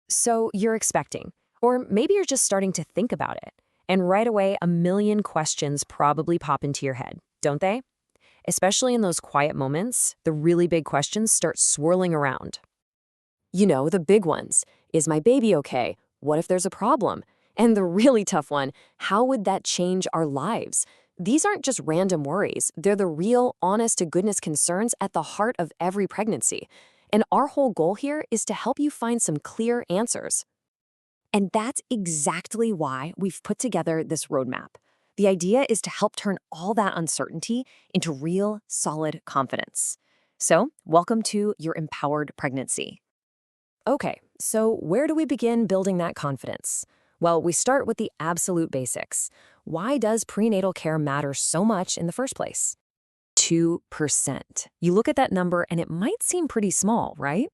So you're expecting, or maybe you're just starting to think about it. And right away, a million questions probably pop into your head, don't they? Especially in those quiet moments, the really big questions start swirling around. You know, the big ones. Is my baby okay? What if there's a problem? And the really tough one, how would that change our lives? These aren't just random worries. They're the real, honest to goodness concerns at the heart of every pregnancy. And our whole goal here is to help you find some clear answers. And that's exactly why we've put together this roadmap. The idea is to help turn all that uncertainty into real, solid confidence. So, welcome to your empowered pregnancy. Okay, so where do we begin building that confidence? Well, we start with the absolute basics. Why does prenatal care matter so much in the first place? 2%. You look at that number and it might seem pretty small, right?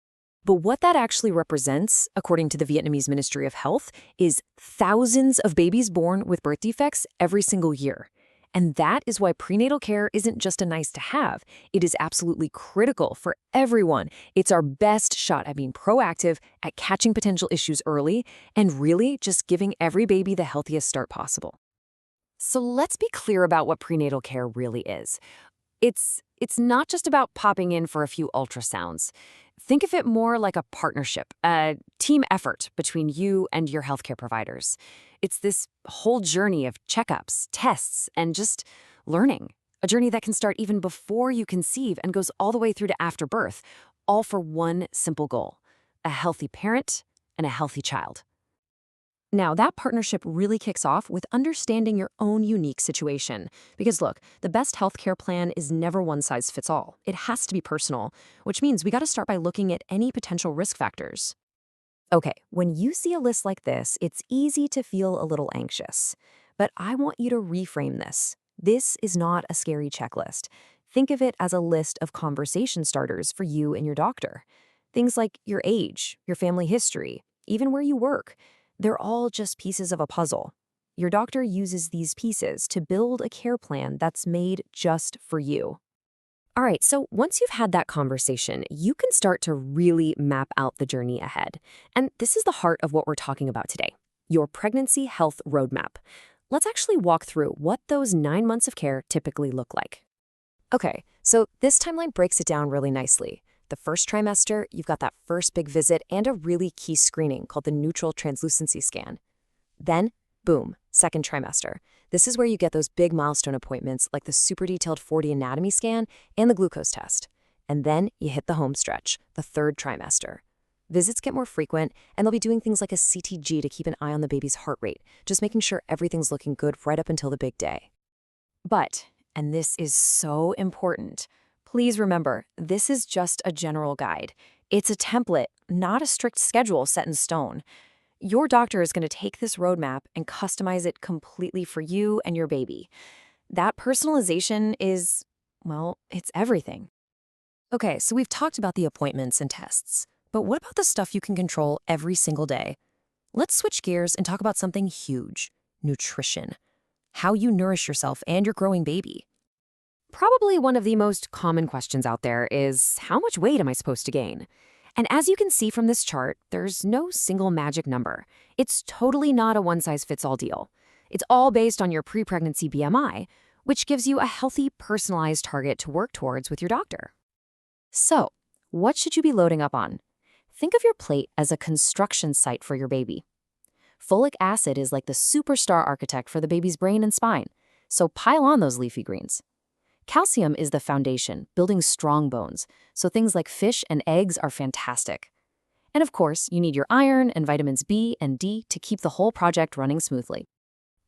But what that actually represents, according to the Vietnamese Ministry of Health, is thousands of babies born with birth defects every single year. And that is why prenatal care isn't just a nice to have. It is absolutely critical for everyone. It's our best shot at being proactive, at catching potential issues early, and really just giving every baby the healthiest start possible. So let's be clear about what prenatal care really is. It's not just about popping in for a few ultrasounds. Think of it more like a partnership, a team effort between you and your healthcare providers. It's this whole journey of checkups, tests, and just learning. A journey that can start even before you conceive and goes all the way through to after birth, all for one simple goal: a healthy parent and a healthy child. Now, that partnership really kicks off with understanding your own unique situation. Because look, the best healthcare plan is never one size fits all. It has to be personal, which means we got to start by looking at any potential risk factors. Okay, when you see a list like this, it's easy to feel a little anxious. But I want you to reframe this. This is not a scary checklist. Think of it as a list of conversation starters for you and your doctor. Things like your age, your family history, even where you work. They're all just pieces of a puzzle. Your doctor uses these pieces to build a care plan that's made just for you. All right, so once you've had that conversation, you can start to really map out the journey ahead. And this is the heart of what we're talking about today: your pregnancy health roadmap. Let's actually walk through what those 9 months of care typically look like. Okay, so this timeline breaks it down really nicely. The first trimester, you've got that first big visit and a really key screening called the neutral translucency scan. Then, boom, second trimester. This is where you get those big milestone appointments like the super detailed 4D anatomy scan and the glucose test. And then you hit the home stretch, the third trimester. Visits get more frequent, and they'll be doing things like a CTG to keep an eye on the baby's heart rate, just making sure everything's looking good right up until the big day. But, and this is so important, please remember, this is just a general guide. It's a template, not a strict schedule set in stone. Your doctor is going to take this roadmap and customize it completely for you and your baby. That personalization is, well, it's everything. Okay, so we've talked about the appointments and tests, but what about the stuff you can control every single day? Let's switch gears and talk about something huge: nutrition. How you nourish yourself and your growing baby. Probably one of the most common questions out there is, how much weight am I supposed to gain? And as you can see from this chart, there's no single magic number. It's totally not a one-size-fits-all deal. It's all based on your pre-pregnancy BMI, which gives you a healthy, personalized target to work towards with your doctor. So, what should you be loading up on? Think of your plate as a construction site for your baby. Folic acid is like the superstar architect for the baby's brain and spine, so pile on those leafy greens. Calcium is the foundation, building strong bones, so things like fish and eggs are fantastic. And of course, you need your iron and vitamins B and D to keep the whole project running smoothly.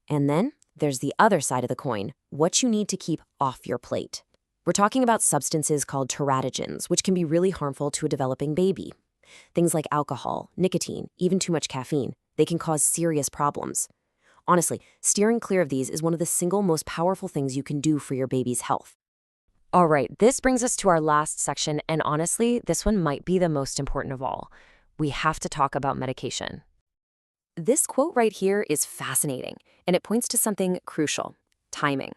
And then there's the other side of the coin: what you need to keep off your plate. We're talking about substances called teratogens, which can be really harmful to a developing baby. Things like alcohol, nicotine, even too much caffeine, they can cause serious problems. Honestly, steering clear of these is one of the single most powerful things you can do for your baby's health. All right, this brings us to our last section, and honestly, this one might be the most important of all. We have to talk about medication. This quote right here is fascinating, and it points to something crucial: timing.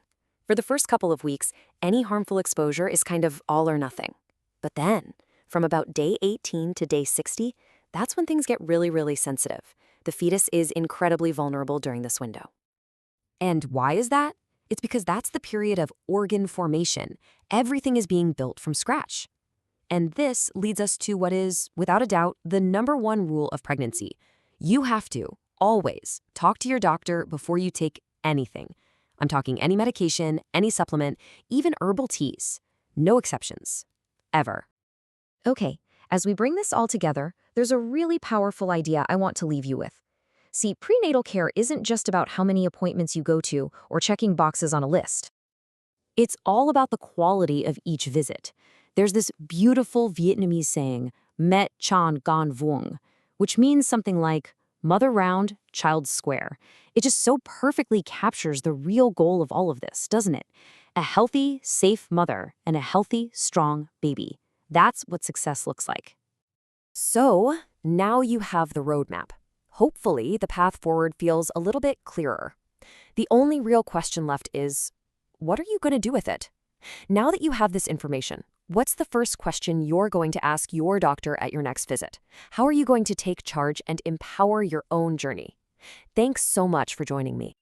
For the first couple of weeks, any harmful exposure is kind of all or nothing. But then, from about day 18 to day 60, That's when things get really, really sensitive. The fetus is incredibly vulnerable during this window. And why is that? It's because that's the period of organ formation. Everything is being built from scratch. And this leads us to what is, without a doubt, the #1 rule of pregnancy. You have to, always, talk to your doctor before you take anything. I'm talking any medication, any supplement, even herbal teas. No exceptions. Ever. Okay, as we bring this all together, there's a really powerful idea I want to leave you with. See, prenatal care isn't just about how many appointments you go to or checking boxes on a list. It's all about the quality of each visit. There's this beautiful Vietnamese saying, Met Chan Gan Vuong, which means something like, mother round, child square. It just so perfectly captures the real goal of all of this, doesn't it? A healthy, safe mother and a healthy, strong baby. That's what success looks like. So, now you have the roadmap. Hopefully, the path forward feels a little bit clearer. The only real question left is, what are you going to do with it? Now that you have this information, what's the first question you're going to ask your doctor at your next visit? How are you going to take charge and empower your own journey? Thanks so much for joining me.